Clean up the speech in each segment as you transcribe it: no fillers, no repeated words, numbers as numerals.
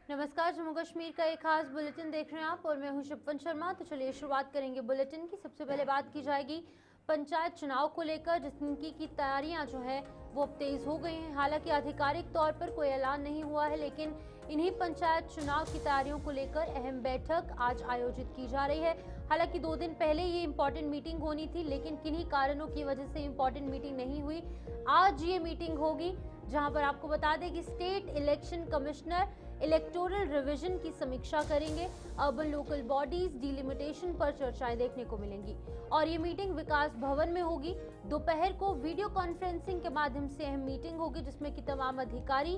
नमस्कार, जम्मू कश्मीर का एक खास बुलेटिन देख रहे हैं आप और मैं हूं शिपन शर्मा। तो चलिए शुरुआत करेंगे बुलेटिन की। सबसे पहले बात की जाएगी पंचायत चुनाव को लेकर, जिसकी की तैयारियां जो है वो अब तेज हो गई हैं। हालांकि आधिकारिक तौर पर कोई ऐलान नहीं हुआ है, लेकिन इन्हीं पंचायत चुनाव की तैयारियों को लेकर अहम बैठक आज आयोजित की जा रही है। हालांकि 2 दिन पहले ये इंपॉर्टेंट मीटिंग होनी थी, लेकिन किन्हीं कारणों की वजह से इंपॉर्टेंट मीटिंग नहीं हुई। आज ये मीटिंग होगी, जहां पर आपको बता दें कि state election commissioner electoral revision की समीक्षा करेंगे। अर्बन लोकल बॉडीज डिलिमिटेशन पर चर्चाएं देखने को मिलेंगी और ये मीटिंग विकास भवन में होगी। दोपहर को वीडियो कॉन्फ्रेंसिंग के माध्यम से अहम मीटिंग होगी, जिसमें कि तमाम अधिकारी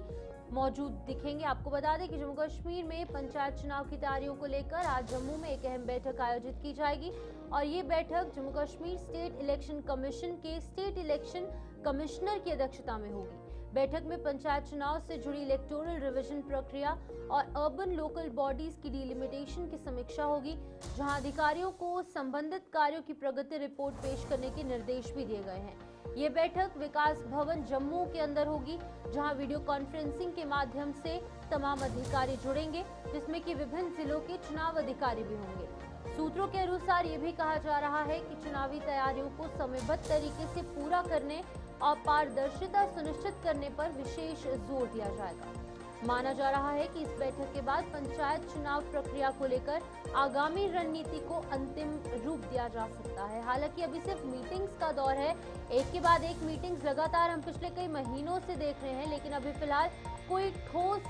मौजूद दिखेंगे। आपको बता दें कि जम्मू कश्मीर में पंचायत चुनाव की तैयारियों को लेकर आज जम्मू में एक अहम बैठक आयोजित की जाएगी और ये बैठक Jammu Kashmir state election commission के स्टेट इलेक्शन कमिश्नर की अध्यक्षता में होगी। बैठक में पंचायत चुनाव से जुड़ी इलेक्टोरल रिवीजन प्रक्रिया और अर्बन लोकल बॉडीज की डिलिमिटेशन की समीक्षा होगी, जहां अधिकारियों को संबंधित कार्यों की प्रगति रिपोर्ट पेश करने के निर्देश भी दिए गए हैं। ये बैठक विकास भवन जम्मू के अंदर होगी, जहां वीडियो कॉन्फ्रेंसिंग के माध्यम से तमाम अधिकारी जुड़ेंगे, जिसमें कि विभिन्न जिलों के चुनाव अधिकारी भी होंगे। सूत्रों के अनुसार ये भी कहा जा रहा है कि चुनावी तैयारियों को समयबद्ध तरीके से पूरा करने और पारदर्शिता सुनिश्चित करने पर विशेष जोर दिया जाएगा। माना जा रहा है कि इस बैठक के बाद पंचायत चुनाव प्रक्रिया को लेकर आगामी रणनीति को अंतिम रूप दिया जा सकता है। हालांकि अभी सिर्फ मीटिंग्स का दौर है, एक के बाद एक मीटिंग्स लगातार हम पिछले कई महीनों से देख रहे हैं, लेकिन अभी फिलहाल कोई ठोस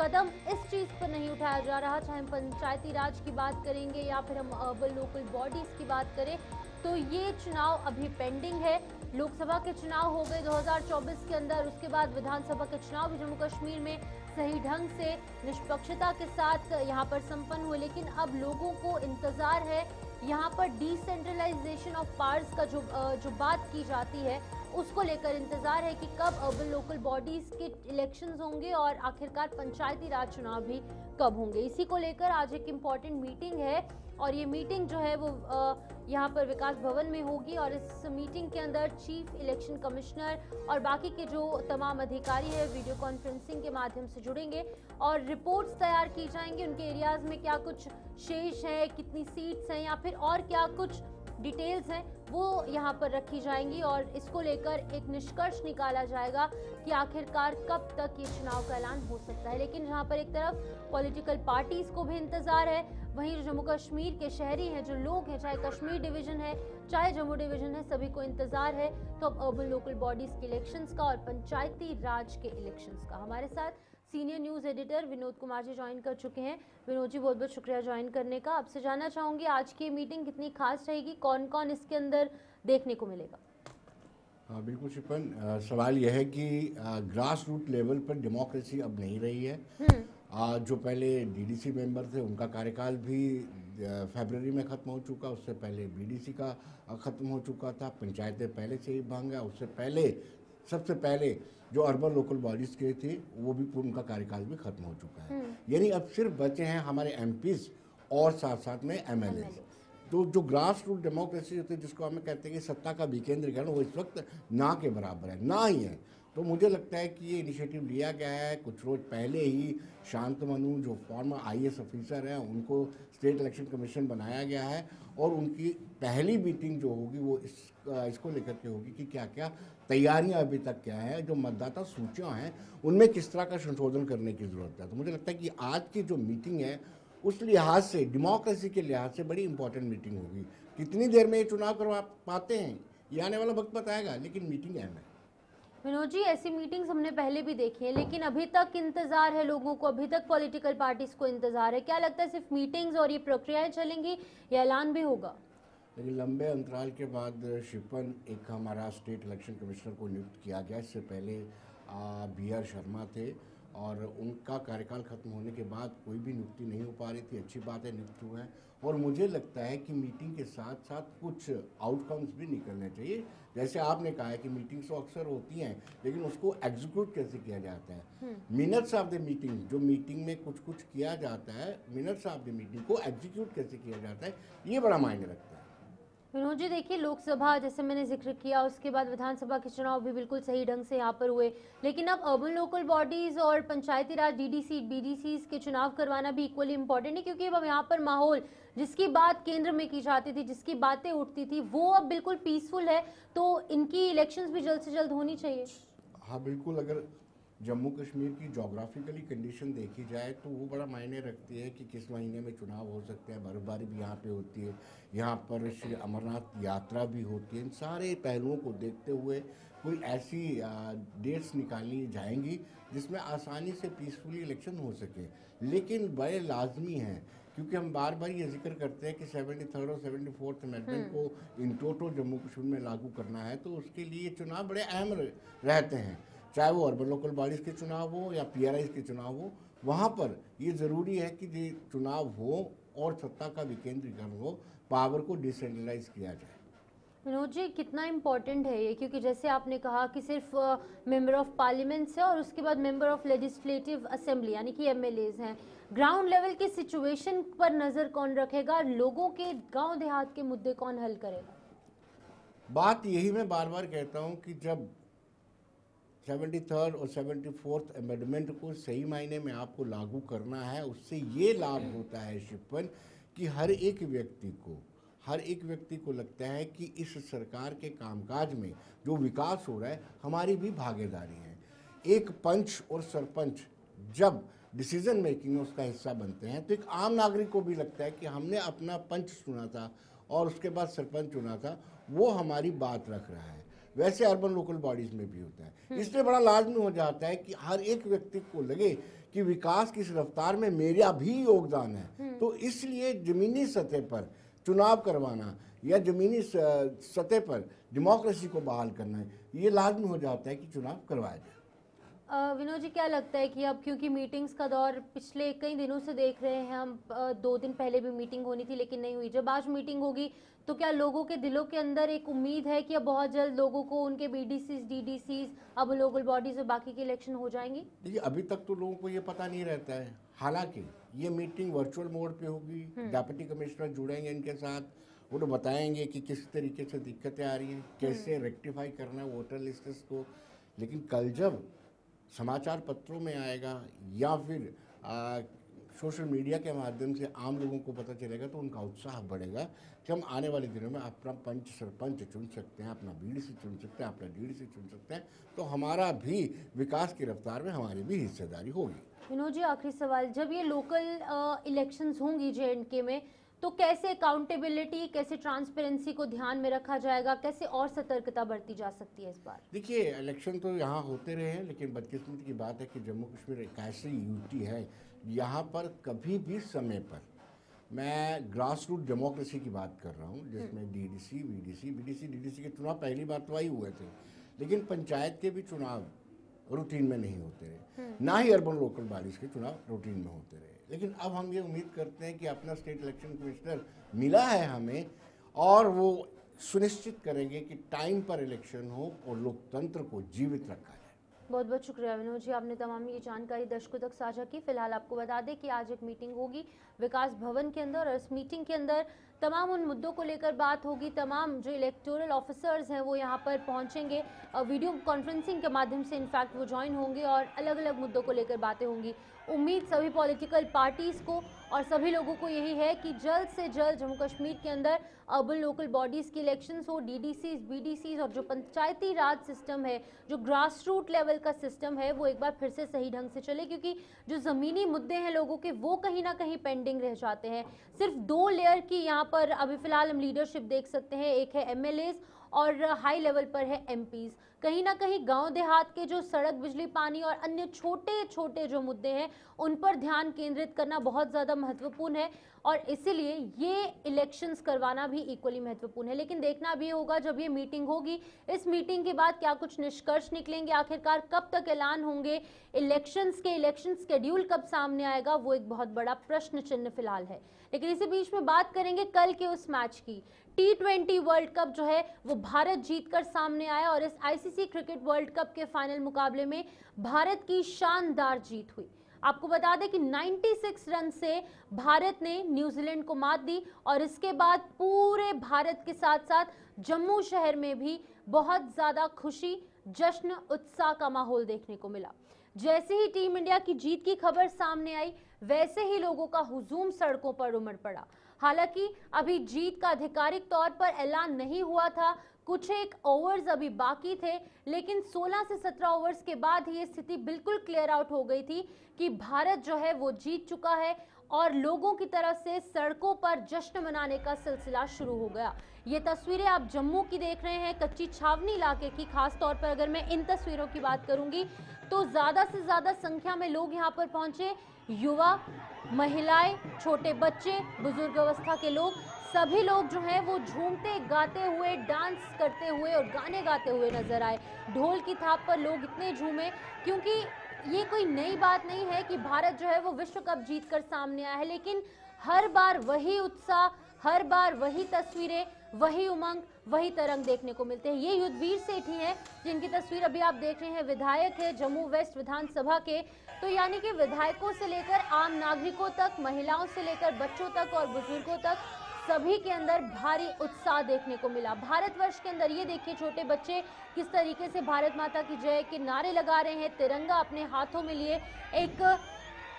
कदम इस चीज पर नहीं उठाया जा रहा। चाहे हम पंचायती राज की बात करेंगे या फिर हम अर्बन लोकल बॉडीज की बात करें, तो ये चुनाव अभी पेंडिंग है। लोकसभा के चुनाव हो गए 2024 के अंदर, उसके बाद विधानसभा के चुनाव भी जम्मू कश्मीर में सही ढंग से निष्पक्षता के साथ यहाँ पर संपन्न हुए, लेकिन अब लोगों को इंतजार है। यहाँ पर डिसेंट्रलाइजेशन ऑफ पावर्स का जो बात की जाती है, उसको लेकर इंतजार है कि कब अर्बन लोकल बॉडीज के इलेक्शंस होंगे और आखिरकार पंचायती राज चुनाव भी कब होंगे। इसी को लेकर आज एक इम्पॉर्टेंट मीटिंग है और ये मीटिंग जो है वो यहाँ पर विकास भवन में होगी और इस मीटिंग के अंदर चीफ इलेक्शन कमिश्नर और बाकी के जो तमाम अधिकारी हैं वीडियो कॉन्फ्रेंसिंग के माध्यम से जुड़ेंगे और रिपोर्ट्स तैयार की जाएंगी। उनके एरियाज में क्या कुछ शेष है, कितनी सीट्स हैं या फिर और क्या कुछ डिटेल्स हैं, वो यहाँ पर रखी जाएंगी और इसको लेकर एक निष्कर्ष निकाला जाएगा कि आखिरकार कब तक ये चुनाव का ऐलान हो सकता है। लेकिन जहाँ पर एक तरफ पॉलिटिकल पार्टीज को भी इंतजार है, वहीं जो जम्मू कश्मीर के शहरी हैं, जो लोग हैं, चाहे कश्मीर डिवीजन है चाहे जम्मू डिवीजन है, सभी को इंतजार है तो अब अर्बन लोकल बॉडीज के इलेक्शंस का और पंचायती राज के इलेक्शंस का। हमारे साथ senior news editor Vinod Kumar ji join कर चुके हैं। विनोद जी, बहुत बहुत शुक्रिया ज्वाइन करने का। आपसे जानना चाहूंगी आज की मीटिंग कितनी खास रहेगी, कौन कौन इसके अंदर देखने को मिलेगा? हाँ बिल्कुल शिपन, सवाल यह है कि ग्रास रूट लेवल पर डेमोक्रेसी अब नहीं रही है। जो पहले डीडीसी मेंबर थे उनका कार्यकाल भी फरवरी में ख़त्म हो चुका, उससे पहले बीडीसी का ख़त्म हो चुका था, पंचायतें पहले से ही भांग गया, उससे पहले सबसे पहले जो अर्बन लोकल बॉडीज़ के थे वो भी उनका कार्यकाल भी ख़त्म हो चुका है। यानी अब सिर्फ बचे हैं हमारे एमपीज़ और साथ साथ में एमएलए। तो जो ग्रास रूट डेमोक्रेसी होती है, जिसको हमें कहते हैं कि सत्ता का विकेंद्रीकरण, वो इस वक्त ना के बराबर है, ना ही है। तो मुझे लगता है कि ये इनिशिएटिव लिया गया है। कुछ रोज पहले ही शांतमनु जो फॉर्मर आईएएस ऑफिसर हैं उनको स्टेट इलेक्शन कमीशन बनाया गया है और उनकी पहली मीटिंग जो होगी वो इसको लेकर के होगी कि क्या क्या तैयारियां अभी तक क्या है, जो मतदाता सूचियाँ हैं उनमें किस तरह का संशोधन करने की ज़रूरत है। तो मुझे लगता है कि आज की जो मीटिंग है उस लिहाज से, डेमोक्रेसी के लिहाज से बड़ी इंपॉर्टेंट मीटिंग होगी। कितनी देर में ये चुनाव करवा पाते हैं ये आने वाला वक्त बताएगा, लेकिन मीटिंग अहम है। विनोद जी, ऐसी मीटिंग्स हमने पहले भी देखी है, लेकिन अभी तक इंतजार है लोगों को, अभी तक पॉलिटिकल पार्टीज को इंतजार है। क्या लगता है सिर्फ मीटिंग्स और ये प्रक्रियाएं चलेंगी या ऐलान भी होगा? लेकिन लंबे अंतराल के बाद शिपन एक हमारा स्टेट इलेक्शन कमिश्नर को नियुक्त किया गया। इससे पहले BR शर्मा थे और उनका कार्यकाल खत्म होने के बाद कोई भी नियुक्ति नहीं हो पा रही थी। अच्छी बात है नियुक्त हुए हैं और मुझे लगता है कि मीटिंग के साथ साथ कुछ आउटकम्स भी निकलने चाहिए। जैसे आपने कहा है कि मीटिंग्स तो अक्सर होती हैं, लेकिन उसको एग्जीक्यूट कैसे किया जाता है। मिनट्स ऑफ द मीटिंग, जो मीटिंग में कुछ कुछ किया जाता है, मिनट्स ऑफ द मीटिंग को एग्जीक्यूट कैसे किया जाता है, ये बड़ा मायने रखता है। विनोद जी, देखिए लोकसभा जैसे मैंने जिक्र किया, उसके बाद विधानसभा के चुनाव भी बिल्कुल सही ढंग से यहाँ पर हुए, लेकिन अब अर्बन लोकल बॉडीज और पंचायती राज डीडीसी बीडीसीज के चुनाव करवाना भी इक्वली इंपॉर्टेंट है, क्योंकि अब यहाँ पर माहौल जिसकी बात केंद्र में की जाती थी, जिसकी बातें उठती थी, वो अब बिल्कुल पीसफुल है। तो इनकी इलेक्शंस भी जल्द से जल्द होनी चाहिए। हाँ बिल्कुल, अगर जम्मू कश्मीर की जोग्राफिकली कंडीशन देखी जाए तो वो बड़ा मायने रखती है कि किस महीने में चुनाव हो सकते हैं। बर्फबारी भी यहाँ पे होती है, यहाँ पर श्री अमरनाथ यात्रा भी होती है। इन सारे पहलुओं को देखते हुए कोई ऐसी डेट्स निकाली जाएंगी जिसमें आसानी से पीसफुली इलेक्शन हो सके। लेकिन बड़े लाजमी हैं, क्योंकि हम बार बार ये जिक्र करते हैं कि 73rd और 74th अमेंडमेंट को इन टोटल जम्मू कश्मीर में लागू करना है, तो उसके लिए चुनाव बड़े अहम रहते हैं। चाहे वो अर्बन लोकल बॉडीज़ के चुनाव हो या पीआरआईज़ के चुनाव हो, वहाँ पर ये ज़रूरी है कि ये चुनाव हो और सत्ता का विकेंद्रीकरण हो, पावर को डिसेंट्रलाइज किया जाए। विनोद जी, कितना इम्पोर्टेंट है ये, क्योंकि जैसे आपने कहा कि सिर्फ मेंबर ऑफ पार्लियामेंट है और उसके बाद मेंबर ऑफ लेजिस्लेटिव असेंबली यानी कि एमएलएज हैं। ग्राउंड लेवल की सिचुएशन पर नज़र कौन रखेगा? लोगों के गांव देहात के मुद्दे कौन हल करेगा? बात यही मैं बार बार कहता हूँ कि जब 73rd और 74th अमेंडमेंट को सही मायने में आपको लागू करना है, उससे ये लाभ होता है शिपन कि हर एक व्यक्ति को लगता है कि इस सरकार के कामकाज में जो विकास हो रहा है हमारी भी भागीदारी है। एक पंच और सरपंच जब डिसीजन मेकिंग में उसका हिस्सा बनते हैं तो एक आम नागरिक को भी लगता है कि हमने अपना पंच चुना था और उसके बाद सरपंच चुना था, वो हमारी बात रख रहा है। वैसे अर्बन लोकल बॉडीज में भी होता है। इसलिए बड़ा लाजमी हो जाता है कि हर एक व्यक्ति को लगे कि विकास की इस रफ्तार में मेरा भी योगदान है। तो इसलिए जमीनी सतह पर चुनाव करवाना या जमीनी सतह पर डेमोक्रेसी को बहाल करना है, ये लाजमी हो जाता है कि चुनाव करवाया जाए। विनोद जी, क्या लगता है कि अब क्योंकि मीटिंग्स का दौर पिछले कई दिनों से देख रहे हैं हम, 2 दिन पहले भी मीटिंग होनी थी लेकिन नहीं हुई, जब आज मीटिंग होगी तो क्या लोगों के दिलों के अंदर एक उम्मीद है कि अब बहुत जल्द लोगों को उनके बीडीसीज डीडीसीज अब लोकल बॉडीज और बाकी के इलेक्शन हो जाएंगी? देखिए, अभी तक तो लोगों को ये पता नहीं रहता है। हालांकि ये मीटिंग वर्चुअल मोड पे होगी, डेप्यूटी कमिश्नर जुड़ेंगे इनके साथ, वो तो बताएंगे कि किस तरीके से दिक्कतें आ रही हैं, कैसे रेक्टिफाई करना है वोटर लिस्ट्स को। लेकिन कल जब समाचार पत्रों में आएगा या फिर सोशल मीडिया के माध्यम से आम लोगों को पता चलेगा तो उनका उत्साह बढ़ेगा कि हम आने वाले दिनों में अपना पंच सरपंच चुन सकते हैं, अपना बीडीसी चुन सकते हैं, अपना डीडीसी चुन सकते हैं, तो हमारा भी विकास की रफ्तार में हमारी भी हिस्सेदारी होगी। विनोद जी, आखिरी सवाल, जब ये लोकल इलेक्शंस होंगी जेएंडके में, तो कैसे अकाउंटेबिलिटी, कैसे ट्रांसपेरेंसी को ध्यान में रखा जाएगा, कैसे और सतर्कता बरती जा सकती है इस बार? देखिए, इलेक्शन तो यहाँ होते रहे हैं, लेकिन बदकिस्मती की बात है कि जम्मू कश्मीर एक ऐसी यूटी है, यहाँ पर कभी भी समय पर, मैं ग्रास रूट डेमोक्रेसी की बात कर रहा हूँ, जिसमें डीडीसी बीडीसी के चुनाव पहली बार तो ही हुए थे, लेकिन पंचायत के भी चुनाव रूटीन में नहीं होते रहे, ना ही अर्बन लोकल बॉडीज़ के चुनाव रूटीन में होते रहे। लेकिन अब हम ये उम्मीद करते हैं कि अपना स्टेट इलेक्शन कमिश्नर मिला है हमें, और वो सुनिश्चित करेंगे कि टाइम पर इलेक्शन हो और लोकतंत्र को जीवित रखा जाए। बहुत बहुत शुक्रिया विनोद जी, आपने तमाम ये जानकारी दर्शकों तक साझा की। फिलहाल आपको बता दें कि आज एक मीटिंग होगी विकास भवन के अंदर, और इस मीटिंग के अंदर तमाम उन मुद्दों को लेकर बात होगी। तमाम जो इलेक्टोरल ऑफिसर्स हैं वो यहाँ पर पहुँचेंगे, वीडियो कॉन्फ्रेंसिंग के माध्यम से इनफैक्ट वो ज्वाइन होंगे और अलग अलग मुद्दों को लेकर बातें होंगी। उम्मीद सभी पॉलिटिकल पार्टीज़ को और सभी लोगों को यही है कि जल्द से जल्द जम्मू कश्मीर के अंदर अर्बन लोकल बॉडीज़ की इलेक्शंस हो, डीडीसीज बीडीसीज और जो पंचायती राज सिस्टम है, जो ग्रास रूट लेवल का सिस्टम है, वो एक बार फिर से सही ढंग से चले, क्योंकि जो ज़मीनी मुद्दे हैं लोगों के वो कहीं ना कहीं पेंडिंग रह जाते हैं। सिर्फ 2 लेयर की यहाँ पर अभी फ़िलहाल हम लीडरशिप देख सकते हैं, एक है एमएलएज और हाई लेवल पर है एमपीज़। कहीं ना कहीं गांव देहात के जो सड़क, बिजली, पानी और अन्य छोटे छोटे जो मुद्दे हैं उन पर ध्यान केंद्रित करना बहुत ज़्यादा महत्वपूर्ण है, और इसीलिए ये इलेक्शंस करवाना भी इक्वली महत्वपूर्ण है। लेकिन देखना भी होगा जब ये मीटिंग होगी, इस मीटिंग के बाद क्या कुछ निष्कर्ष निकलेंगे, आखिरकार कब तक ऐलान होंगे इलेक्शंस के, इलेक्शन शेड्यूल कब सामने आएगा, वो एक बहुत बड़ा प्रश्न चिन्ह फिलहाल है। लेकिन इसी बीच में बात करेंगे कल के उस मैच की। T20 वर्ल्ड कप जो है वो भारत जीतकर सामने आया, और इस आईसीसी क्रिकेट वर्ल्ड कप के फाइनल मुकाबले में भारत की शानदार जीत हुई। आपको बता दें कि 96 रन से भारत ने न्यूजीलैंड को मात दी और इसके बाद पूरे भारत के साथ साथ जम्मू शहर में भी बहुत ज्यादा खुशी, जश्न, उत्साह का माहौल देखने को मिला। जैसे ही टीम इंडिया की जीत की खबर सामने आई, वैसे ही लोगों का हुजूम सड़कों पर उमड़ पड़ा। हालांकि अभी जीत का आधिकारिक तौर पर ऐलान नहीं हुआ था, कुछ एक ओवर्स अभी बाकी थे, लेकिन 16 से 17 ओवर्स के बाद ही ये स्थिति बिल्कुल क्लियर आउट हो गई थी कि भारत जो है वो जीत चुका है और लोगों की तरफ से सड़कों पर जश्न मनाने का सिलसिला शुरू हो गया। ये तस्वीरें आप जम्मू की देख रहे हैं, कच्ची छावनी इलाके की। खास तौर पर अगर मैं इन तस्वीरों की बात करूंगी तो ज्यादा से ज्यादा संख्या में लोग यहाँ पर पहुंचे। युवा, महिलाएं, छोटे बच्चे, बुजुर्ग अवस्था के लोग, सभी लोग जो हैं वो झूमते, गाते हुए, डांस करते हुए और गाने गाते हुए नजर आए। ढोल की थाप पर लोग इतने झूमे क्योंकि ये कोई नई बात नहीं है कि भारत जो है वो विश्व कप जीतकर सामने आया है, लेकिन हर बार वही उत्साह, हर बार वही तस्वीरें, वही उमंग, वही तरंग देखने को मिलते हैं। ये युद्धवीर सेठी हैं जिनकी तस्वीर अभी आप देख रहे हैं, विधायक है जम्मू वेस्ट विधानसभा के। तो यानी कि विधायकों से लेकर आम नागरिकों तक, महिलाओं से लेकर बच्चों तक और बुजुर्गों तक, सभी के अंदर भारी उत्साह देखने को मिला। भारतवर्ष के अंदर ये देखिए छोटे बच्चे किस तरीके से भारत माता की जय के नारे लगा रहे हैं, तिरंगा अपने हाथों में लिए एक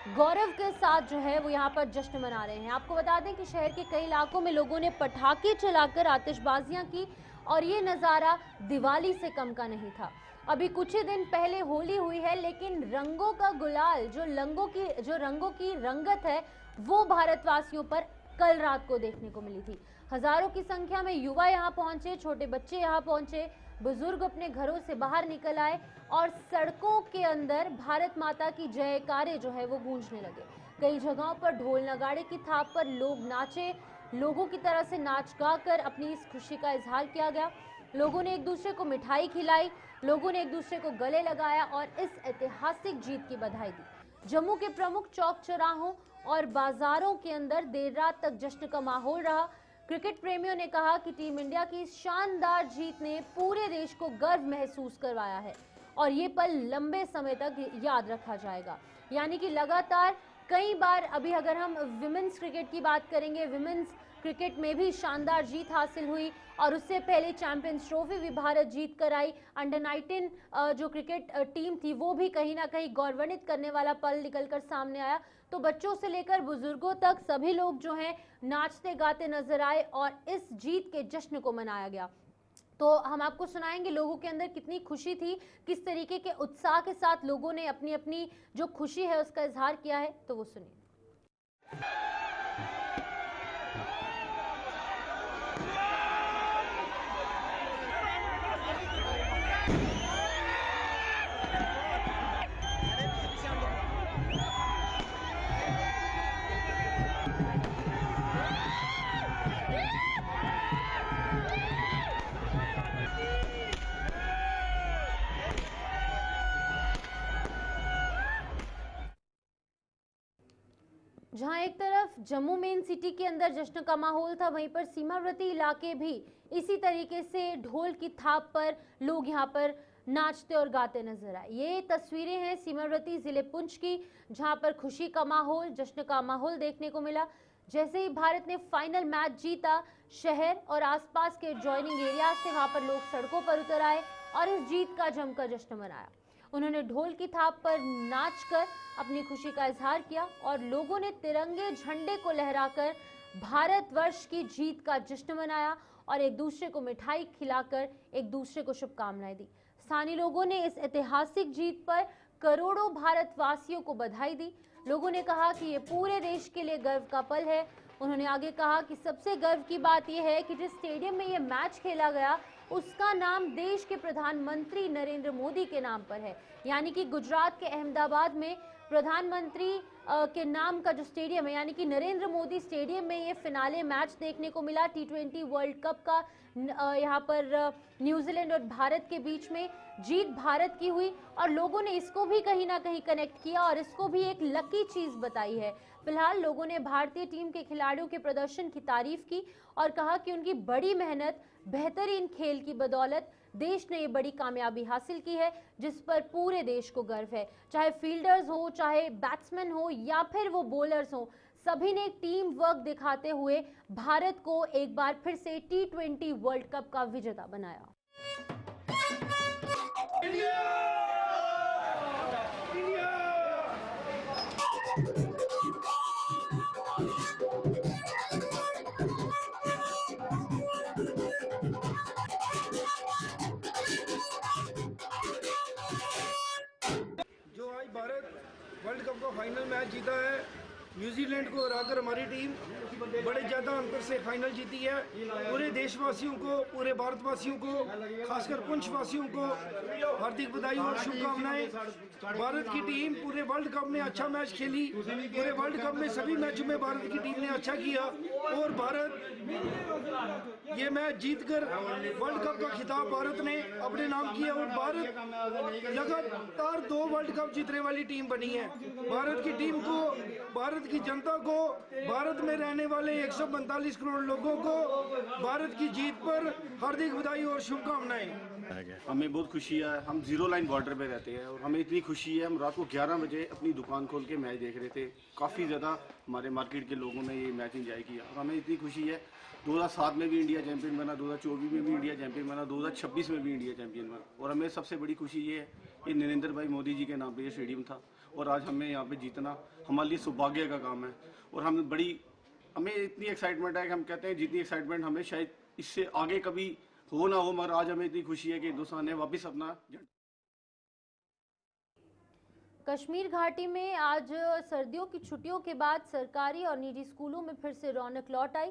गौरव के साथ जो है वो यहाँ पर जश्न मना रहे हैं। आपको बता दें कि शहर के कई इलाकों में लोगों ने पटाखे चलाकर आतिशबाजियां की और ये नज़ारा दिवाली से कम का नहीं था। अभी कुछ ही दिन पहले होली हुई है, लेकिन रंगों का गुलाल, जो रंगों की रंगत है, वो भारतवासियों पर कल रात को देखने को मिली थी। हजारों की संख्या में युवा यहाँ पहुंचे, छोटे बच्चे यहाँ पहुंचे, बुजुर्ग अपने घरों से बाहर निकल आए और सड़कों के अंदर भारत माता की जयकारे जो है वो गूंजने लगे। कई जगहों पर ढोल नगाड़े की थाप पर लोग नाचे, लोगों की तरह से नाच गाकर अपनी इस खुशी का इजहार किया गया। लोगों ने एक दूसरे को मिठाई खिलाई, लोगों ने एक दूसरे को गले लगाया और इस ऐतिहासिक जीत की बधाई दी। जम्मू के प्रमुख चौक चौराहों और बाजारों के अंदर देर रात तक जश्न का माहौल रहा। क्रिकेट प्रेमियों ने कहा कि टीम इंडिया की शानदार जीत ने पूरे देश को गर्व महसूस करवाया है और ये पल लंबे समय तक याद रखा जाएगा। यानी कि लगातार कई बार, अभी अगर हम विमेंस क्रिकेट की बात करेंगे, विमेंस क्रिकेट में भी शानदार जीत हासिल हुई और उससे पहले चैंपियंस ट्रॉफी भी भारत जीत कर आई। अंडर 19 जो क्रिकेट टीम थी वो भी कहीं ना कहीं गौरवान्वित करने वाला पल निकलकर सामने आया। तो बच्चों से लेकर बुजुर्गों तक सभी लोग जो हैं नाचते गाते नजर आए और इस जीत के जश्न को मनाया गया। तो हम आपको सुनाएंगे लोगों के अंदर कितनी खुशी थी, किस तरीके के उत्साह के साथ लोगों ने अपनी अपनी जो खुशी है उसका इजहार किया है, तो वो सुनिए। जहां एक तरफ जम्मू मेन सिटी के अंदर जश्न का माहौल था, वहीं पर सीमावर्ती इलाके भी इसी तरीके से ढोल की थाप पर लोग यहां पर नाचते और गाते नजर आए। ये तस्वीरें हैं सीमावर्ती जिले पुंछ की, जहां पर खुशी का माहौल, जश्न का माहौल देखने को मिला। जैसे ही भारत ने फाइनल मैच जीता, शहर और आसपास के एडजॉइनिंग एरिया से वहां पर लोग सड़कों पर उतर आए और इस जीत का जमकर जश्न मनाया। उन्होंने ढोल की थाप पर नाचकर अपनी खुशी का इजहार किया और लोगों ने तिरंगे झंडे को लहराकर भारतवर्ष की जीत का जश्न मनाया और एक दूसरे को मिठाई खिलाकर एक दूसरे को शुभकामनाएं दी। स्थानीय लोगों ने इस ऐतिहासिक जीत पर करोड़ों भारतवासियों को बधाई दी। लोगों ने कहा कि ये पूरे देश के लिए गर्व का पल है। उन्होंने आगे कहा कि सबसे गर्व की बात यह है कि जिस स्टेडियम में ये मैच खेला गया उसका नाम देश के प्रधानमंत्री नरेंद्र मोदी के नाम पर है। यानी कि गुजरात के अहमदाबाद में प्रधानमंत्री के नाम का जो स्टेडियम है, यानी कि नरेंद्र मोदी स्टेडियम में ये फिनाले मैच देखने को मिला T20 वर्ल्ड कप का। यहाँ पर न्यूजीलैंड और भारत के बीच में जीत भारत की हुई और लोगों ने इसको भी कहीं ना कहीं कनेक्ट किया और इसको भी एक लकी चीज बताई है। फिलहाल लोगों ने भारतीय टीम के खिलाड़ियों के प्रदर्शन की तारीफ की और कहा कि उनकी बड़ी मेहनत, बेहतरीन खेल की बदौलत देश ने ये बड़ी कामयाबी हासिल की है जिस पर पूरे देश को गर्व है। चाहे फील्डर्स हो, चाहे बैट्समैन हो या फिर वो बॉलर्स हो, सभी ने टीम वर्क दिखाते हुए भारत को एक बार फिर से T20 वर्ल्ड कप का विजेता बनाया। जो आज भारत वर्ल्ड कप का फाइनल मैच जीता है, न्यूजीलैंड को हराकर हमारी टीम बड़े ज़्यादा अंतर से फाइनल जीती है। पूरे देशवासियों को, पूरे भारतवासियों को, खासकर पुंछवासियों को हार्दिक बधाई और शुभकामनाएं। भारत की टीम पूरे वर्ल्ड कप में अच्छा मैच खेली। पूरे वर्ल्ड कप में सभी मैचों में भारत की टीम ने अच्छा किया और भारत ये मैच जीतकर वर्ल्ड कप का खिताब भारत ने अपने नाम किया और भारत लगातार 2 वर्ल्ड कप जीतने वाली टीम बनी है। भारत की टीम को, भारत की जनता को, भारत में रहने वाले 145 करोड़ लोगों को भारत की जीत पर हार्दिक बधाई और शुभकामनाएं। हमें बहुत खुशी है। हम 0 लाइन बॉर्डर पे रहते हैं और हमें इतनी खुशी है, हम रात को 11 बजे अपनी दुकान खोल के मैच देख रहे थे। काफ़ी ज़्यादा हमारे मार्केट के लोगों ने ये मैच एंजॉय किया और हमें इतनी खुशी है। 2007 में भी इंडिया चैंपियन बना, 2024 में भी इंडिया चैंपियन बना, 2026 में भी इंडिया चैंपियन बना। और हमें सबसे बड़ी खुशी ये है कि नरेंद्र भाई मोदी जी के नाम पे ये स्टेडियम था और आज हमें यहाँ पे जीतना हमारे लिए सौभाग्य का काम है। और हमें इतनी एक्साइटमेंट है कि हम कहते हैं जितनी एक्साइटमेंट हमें शायद इससे आगे कभी हो ना हो, मगर आज हमें इतनी खुशी है कि हिंदुस्तान ने वापस अपना कश्मीर घाटी में आज सर्दियों की छुट्टियों के बाद सरकारी और निजी स्कूलों में फिर से रौनक लौट आई।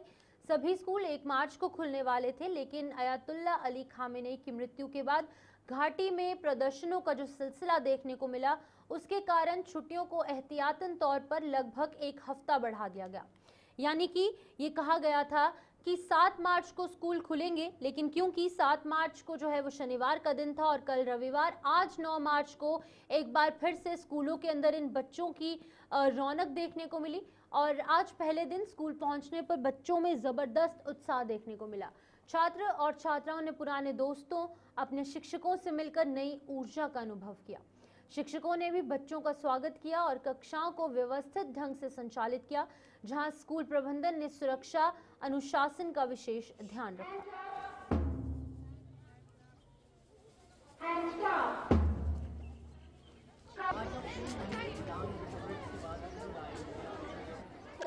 सभी स्कूल 1 मार्च को खुलने वाले थे, लेकिन अयातुल्ला अली खामेनेई की मृत्यु के बाद घाटी में प्रदर्शनों का जो सिलसिला देखने को मिला, उसके कारण छुट्टियों को एहतियातन तौर पर लगभग 1 हफ्ता बढ़ा दिया गया। यानी कि ये कहा गया था कि 7 मार्च को स्कूल खुलेंगे, लेकिन क्योंकि 7 मार्च को जो है वो शनिवार का दिन था और कल रविवार, आज 9 मार्च को एक बार फिर से स्कूलों के अंदर इन बच्चों की रौनक देखने को मिली और आज पहले दिन स्कूल पहुंचने पर बच्चों में ज़बरदस्त उत्साह देखने को मिला। छात्र और छात्राओं ने पुराने दोस्तों, अपने शिक्षकों से मिलकर नई ऊर्जा का अनुभव किया। शिक्षकों ने भी बच्चों का स्वागत किया और कक्षाओं को व्यवस्थित ढंग से संचालित किया, जहां स्कूल प्रबंधन ने सुरक्षा अनुशासन का विशेष ध्यान रखा।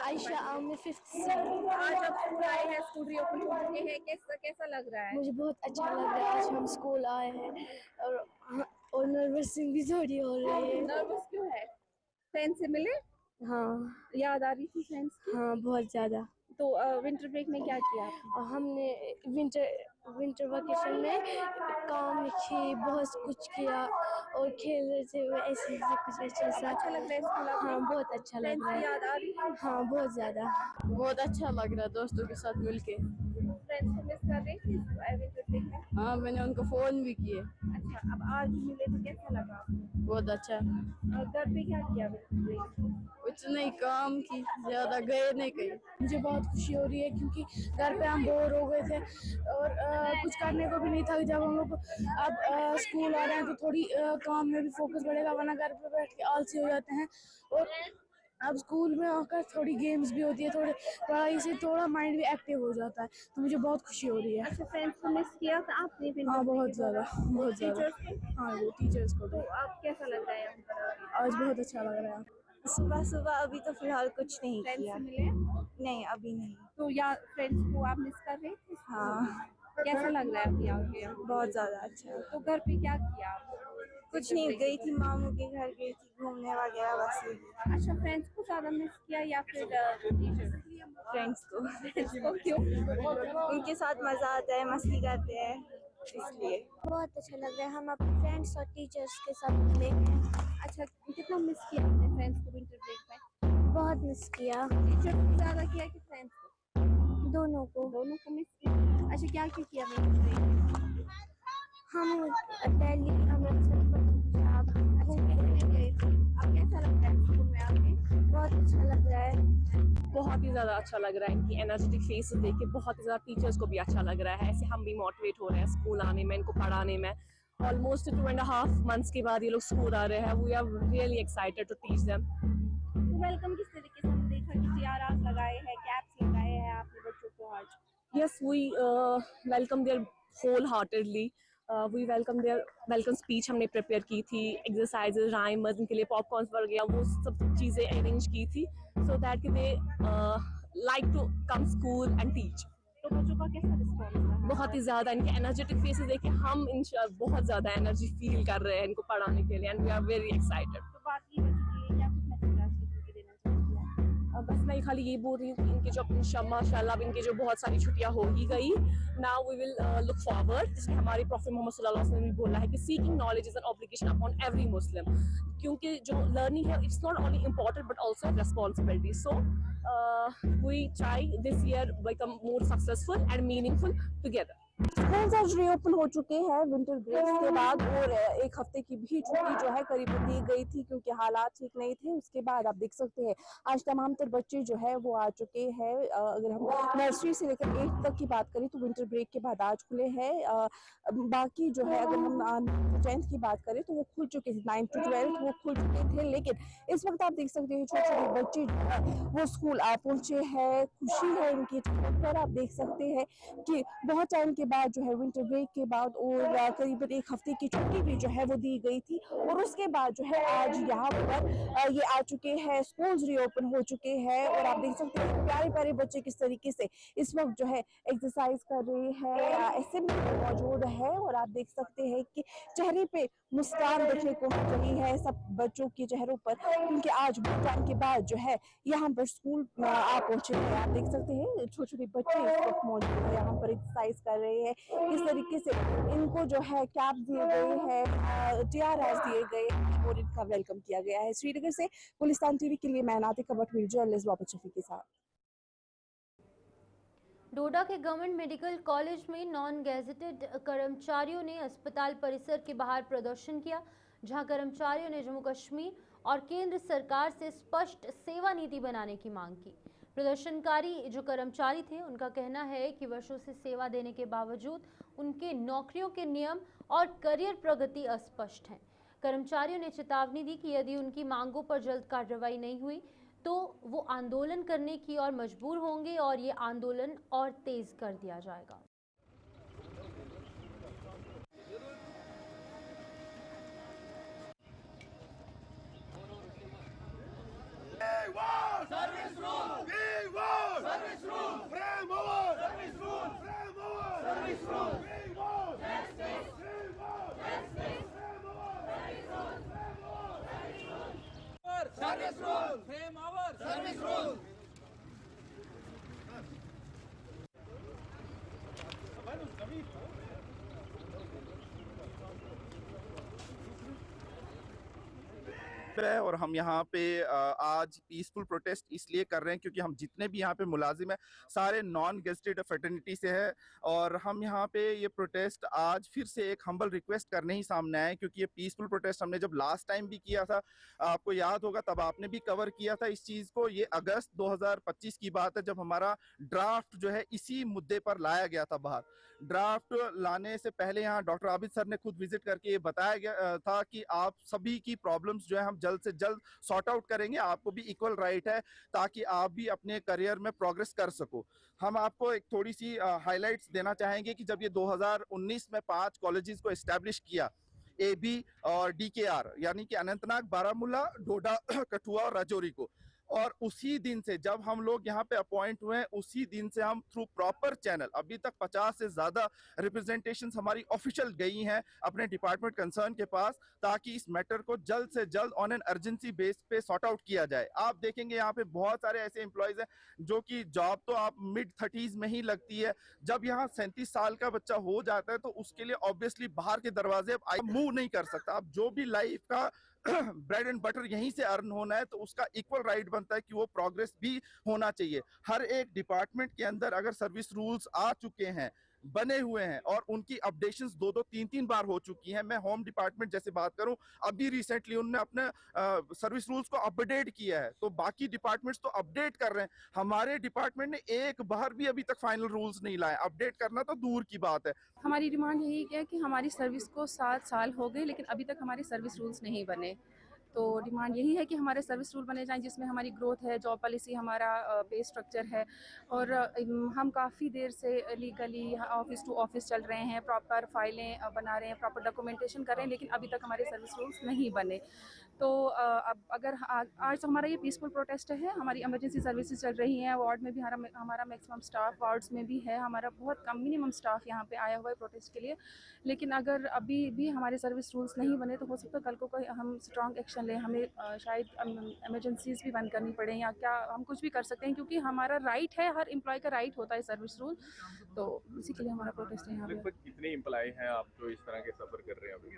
आयशा आमिर 5th से। आज आप स्कूल आए हैं, स्कूल रीओपन हो चुके हैं, कैसा लग रहा है? मुझे बहुत अच्छा लग रहा है। आज हम स्कूल आए हैं और नर्वसिंग भी थोड़ी हो रही है। नर्वस क्यों है? फ्रेंड्स से मिले? हाँ, याद आ रही थी फ्रेंड्स की? हाँ बहुत ज़्यादा। तो विंटर ब्रेक में क्या किया आपने? हमने विंटर वेकेशन में काम लिखी, बहुत कुछ किया और खेल रहे थे ऐसे कुछ अच्छा सा। अच्छा लग रहा है स्कूल आके? हाँ बहुत अच्छा लग फ्रेंड्स रहा की है। याद आ रही है? हाँ बहुत ज़्यादा। बहुत अच्छा लग रहा है दोस्तों के साथ मिलके। फ्रेंड्स को मिस कर रही थी विंटर ब्रेक में? हाँ, मैंने उनको फ़ोन भी किए। अच्छा, अब आज मिले तो कैसा लगा? बहुत अच्छा। और घर पे क्या किया विंटर ब्रेक में? कुछ नहीं, काम की, ज़्यादा गए नहीं कहीं। मुझे बहुत खुशी हो रही है क्योंकि घर पे हम बोर हो गए थे और कुछ करने को भी नहीं था। जब हम लोग अब स्कूल आ रहे हैं तो थोड़ी काम में भी फोकस बढ़ेगा, वरना घर पे बैठ के आलसी हो जाते हैं। और अब स्कूल में आकर थोड़ी गेम्स भी होती है, थोड़ी पढ़ाई से थोड़ा माइंड भी एक्टिव हो जाता है, तो मुझे बहुत खुशी हो रही है। अच्छा, फ्रेंड्स को मिस किया था आपने? हाँ बहुत ज़्यादा, बहुत ज़्यादा। टीचर्स को? हाँ वो टीचर्स को तो भी। आप कैसा लग रहा है यहाँ पर? आज बहुत अच्छा लग रहा है। सुबह अभी तो फिलहाल कुछ नहीं फ्रेंड्स किया। से मिले? नहीं, अभी नहीं। तो या फ्रेंड्स को आप मिस कर रहे थे? हाँ कैसा लग रहा है अभी आके? बहुत ज़्यादा अच्छा। तो घर पे क्या किया आप? कुछ नहीं, गई थी मामू के घर, गई थी घूमने वगैरह बस। अच्छा, फ्रेंड्स को ज़्यादा मिस किया या फिर टीचर्स? फ्रेंड्स को। फ्रेंड्स को क्यों? उनके साथ मज़ा आता है, मस्ती करते हैं, इसलिए। बहुत अच्छा लग रहा है, हम अपने फ्रेंड्स और टीचर्स के साथ मिले हैं। अच्छा, कितना मिस किया आपने फ्रेंड्स को विंटर ब्रेक में? बहुत मिस किया, टीचर को ज़्यादा किया कि फ्रेंड्स को? दोनों को। दोनों को मिस किया। अच्छा, क्या किया विंटर ब्रेक में? हम दिल्ली, अमृतसर, पंजाब अच्छा, घूमने गए थे। अब कैसा लगता है स्कूल में आके? बहुत अच्छा लग रहा है। बहुत बहुत ही ज़्यादा अच्छा लग रहा है, इनकी एनर्जेटिक फेसेस देख के बहुत ही ज़्यादा टीचर्स को भी अच्छा लग रहा है। ऐसे हम भी मोटिवेट हो रहे हैं स्कूल आने में, इनको पढ़ाने में। ऑलमोस्ट 2.5 months के बाद ये लोग स्कूल आ रहे हैं। We are really excited to teach them. Welcome किस तरीके से हमने देखा कि टीआरआर लगाए हैं, कैप्स लगाए हैं आपने बच्चों को आज? Yes, we welcome their wholeheartedly. We welcome their welcome speech हमने प्रिपेयर की थी, एक्सरसाइजेज, राइम्स, इनके लिए पॉपकॉर्न्स वगैरह वो सब चीज़ें अरेंज की थी, so that they like to come school and teach. तो बच्चों का कैसा रिस्पॉन्स रहा? बहुत ही ज़्यादा इनके एनर्जेटिक फेसेस देख के हम बहुत ज़्यादा एनर्जी फील कर रहे हैं इनको पढ़ाने के लिए, and we are very excited. तो बाकी बच्चों के लिए क्या कुछ मैसेज आज के दिन के देना चाहिए? बस मैं खाली ये बोल रही हूँ कि इनकी जो अपनी माशाल्लाह अब इनकी जो बहुत सारी छुट्टियाँ हो ही गई, now we will look forward, जिसमें हमारे प्रॉफेट मोहम्मद सल्लल्लाहु अलैहि वसल्लम ने भी बोला है कि seeking knowledge is an obligation upon every Muslim, क्योंकि जो लर्निंग है it's not only important but also responsibility. So we try this year become more successful and meaningful together. Schools आज रीओपन हो चुके हैं विंटर ब्रेक्स के बाद, और एक हफ्ते की भी छुट्टी जो है करीब दी गई थी क्योंकि हालात ठीक नहीं थे। उसके बाद आप देख सकते हैं आज तमाम तर बच्चे जो है वो आ चुके हैं। अगर हम नर्सरी से लेकर 8th तक की बात करें तो विंटर ब्रेक के बाद आज खुले हैं। बाकी जो है अगर हम 10th की बात करें तो वो खुल चुके थे, 9th to 12th वो खुल चुके थे, लेकिन इस वक्त आप देख सकते हैं छोटे छोटे बच्चे जो है वो स्कूल आ पहुंचे हैं। खुशी है इनकी पर आप देख सकते हैं कि बहुत टाइम के बाद जो है विंटर ब्रेक के बाद और करीबन एक हफ्ते की छुट्टी भी जो है वो दी गई थी, और उसके बाद जो है आज यहाँ पर ये आ चुके हैं, स्कूल्स रीओपन हो चुके हैं। और आप देख सकते हैं प्यारे प्यारे बच्चे किस तरीके से इस वक्त जो है एक्सरसाइज कर रहे हैं, असेंबली में मौजूद है, और आप देख सकते हैं कि चेहरे पे मुस्कान देखने को मिल रही है सब बच्चों के चेहरों पर, क्योंकि आज बहुत टाइम के बाद जो है यहाँ पर स्कूल आ पहुंचे हैं। आप देख सकते हैं छोटे छोटे बच्चे इस वक्त मौजूद है, यहाँ पर एक्सरसाइज कर रहे हैं। किस तरीके से इनको जो है कैप दिए गए हैं, टीआरआर दिए गए हैं और इनका वेलकम किया गया है। श्रीनगर से गुलिस्तान टीवी के लिए मैं नातिका भट्ट, जर्नलिस्ट वापस शफी के साथ। डोडा के गवर्नमेंट मेडिकल कॉलेज में नॉन गैजेटेड कर्मचारियों ने अस्पताल परिसर के बाहर प्रदर्शन किया, जहां कर्मचारियों ने जम्मू कश्मीर और केंद्र सरकार से स्पष्ट सेवा नीति बनाने की मांग की। प्रदर्शनकारी जो कर्मचारी थे उनका कहना है कि वर्षों से सेवा देने के बावजूद उनके नौकरियों के नियम और करियर प्रगति अस्पष्ट हैं। कर्मचारियों ने चेतावनी दी कि यदि उनकी मांगों पर जल्द कार्रवाई नहीं हुई तो वो आंदोलन करने की ओर मजबूर होंगे और ये आंदोलन और तेज कर दिया जाएगा। है और हम यहाँ पे आज पीसफुल प्रोटेस्ट इसलिए कर रहे हैं क्योंकि हम जितने भी यहाँ पे मुलाजिम हैं सारे नॉन गेस्टेड फ्रेटर्निटी से हैं, और हम यहाँ पे ये प्रोटेस्ट आज फिर से एक हम्बल रिक्वेस्ट करने ही सामने आए, क्योंकि ये पीसफुल प्रोटेस्ट हमने जब लास्ट टाइम भी किया था, आपको याद होगा तब आपने भी कवर किया था इस चीज़ को। ये अगस्त 2025 की बात है जब हमारा ड्राफ्ट जो है इसी मुद्दे पर लाया गया था बाहर। ड्राफ्ट लाने से पहले यहाँ डॉक्टर आबिद सर ने खुद विजिट करके ये बताया गया था कि आप सभी की प्रॉब्लम्स जो है हम जल्द से जल्द सॉर्ट आउट करेंगे, आपको भी इक्वल राइट है ताकि आप भी अपने करियर में प्रोग्रेस कर सको। हम आपको एक थोड़ी सी हाइलाइट्स देना चाहेंगे कि जब ये 2019 में 5 कॉलेजेस को एस्टैब्लिश किया, AB और DKR यानी कि अनंतनाग, बारामूला, डोडा, कठुआ और राजौरी को, और उसी दिन से जब हम लोग यहाँ पे अपॉइंट हुए हैं उसी दिन से हम थ्रू प्रॉपर चैनल अभी तक 50 से ज़्यादा रिप्रेजेंटेशंस हमारी ऑफिशियल गई हैं अपने डिपार्टमेंट कंसर्न के पास, ताकि इस मैटर को जल्द से जल्द ऑन एन अर्जेंसी बेस पे सॉर्ट आउट किया जाए। आप देखेंगे यहाँ पे बहुत सारे ऐसे एम्प्लॉयज़ हैं जो कि जॉब तो आप मिड-30s में ही लगती है, जब यहाँ 37 साल का बच्चा हो जाता है तो उसके लिए ऑब्वियसली बाहर के दरवाजे अब मूव नहीं कर सकता। अब जो भी लाइफ का ब्रेड एंड बटर यहीं से अर्न होना है तो उसका इक्वल राइट बनता है कि वो प्रोग्रेस भी होना चाहिए। हर एक डिपार्टमेंट के अंदर अगर सर्विस रूल्स आ चुके हैं बने हुए हैं और उनकी अपडेशंस 2-3 बार हो चुकी हैं। मैं होम डिपार्टमेंट जैसे बात करूं, अभी रिसेंटली उन्होंने अपने सर्विस रूल्स को अपडेट किया है, तो बाकी डिपार्टमेंट्स तो अपडेट कर रहे हैं। हमारे डिपार्टमेंट ने एक बार भी अभी तक फाइनल रूल्स नहीं लाए, अपडेट करना तो दूर की बात है। हमारी डिमांड यही है कि हमारी सर्विस को 7 साल हो गए लेकिन अभी तक हमारे सर्विस रूल्स नहीं बने। तो डिमांड यही है कि हमारे सर्विस रूल बने जाएं जिसमें हमारी ग्रोथ है, जॉब पॉलिसी, हमारा पे स्ट्रक्चर है और हम काफ़ी देर से लीगली ऑफिस टू ऑफिस चल रहे हैं, प्रॉपर फाइलें बना रहे हैं, प्रॉपर डॉक्यूमेंटेशन कर रहे हैं, लेकिन अभी तक हमारे सर्विस रूल्स नहीं बने। तो अब अगर आज तो हमारा ये पीसफुल प्रोटेस्ट है, हमारी इमरजेंसी सर्विसेज चल रही हैं, वार्ड में भी हमारा मैक्सिमम स्टाफ वार्ड्स में भी है, हमारा बहुत कम मिनिमम स्टाफ यहाँ पे आया हुआ है प्रोटेस्ट के लिए। लेकिन अगर अभी भी हमारे सर्विस रूल्स नहीं बने तो हो सकता है कल को कोई हम स्ट्रॉन्ग एक्शन लें, हमें शायद इमरजेंसीज भी बंद करनी पड़े या क्या हम कुछ भी कर सकते हैं, क्योंकि हमारा राइट है, हर एम्प्लॉय का राइट होता है सर्विस रूल। तो इसी के लिए हमारा प्रोटेस्ट है यहाँ पे। लगभग कितने एम्प्लॉय हैं आप जो इस तरह के सफर कर रहे हैं अभी?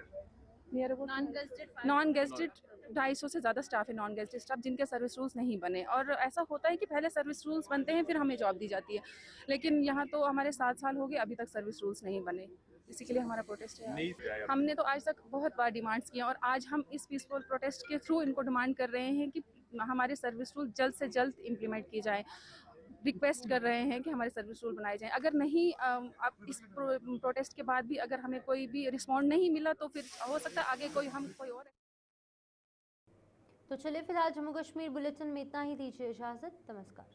नॉन गेस्टेड 250 से ज़्यादा स्टाफ है, नॉन गेस्टेड स्टाफ जिनके सर्विस रूल्स नहीं बने। और ऐसा होता है कि पहले सर्विस रूल्स बनते हैं फिर हमें जॉब दी जाती है, लेकिन यहाँ तो हमारे 7 साल हो गए अभी तक सर्विस रूल्स नहीं बने। इसी के लिए हमारा प्रोटेस्ट है। हमने तो आज तक बहुत बार डिमांड्स किए और आज हम इस पीसफुल प्रोटेस्ट के थ्रू इनको डिमांड कर रहे हैं कि हमारे सर्विस रूल जल्द से जल्द इम्प्लीमेंट किए जाएँ। रिक्वेस्ट कर रहे हैं कि हमारे सर्विस रूल बनाए जाएं। अगर नहीं अब इस प्रोटेस्ट के बाद भी अगर हमें कोई भी रिस्पॉन्ड नहीं मिला तो फिर हो सकता है आगे कोई और। तो चलिए फिलहाल जम्मू कश्मीर बुलेटिन में इतना ही, दीजिए इजाज़त। नमस्कार।